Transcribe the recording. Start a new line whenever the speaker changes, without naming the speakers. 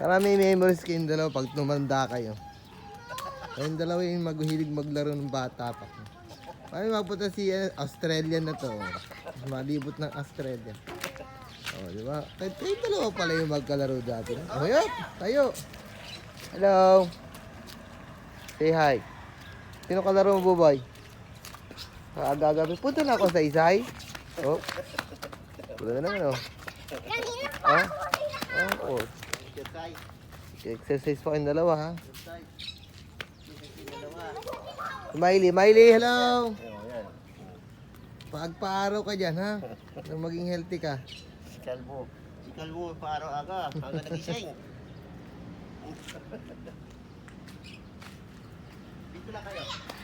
Para may memories kayong dalawa pag tumanda kayo. Kayong dalawa yung maghilig maglaro ng bata pa. Paano magpunta si Australian na to? Malibot ng Australia. Oh, di ba? Kayo dalawa pala yung magkalaro dati. Oh, yun. Tayo. Hello. Say hi. Sino kalaro mo, Buboy? Aga-agabi. Punta na ako sa Isay. Oh. Wala na naman, oh. Ah? Oh, oh. Exercise pa kayong dalawa, ha? Miley, hello! Pagpaaraw ka dyan, ha? Nang maging healthy ka.
Si Kalbo, paaraw aga. Hanggang nagising. Dito lang kayo.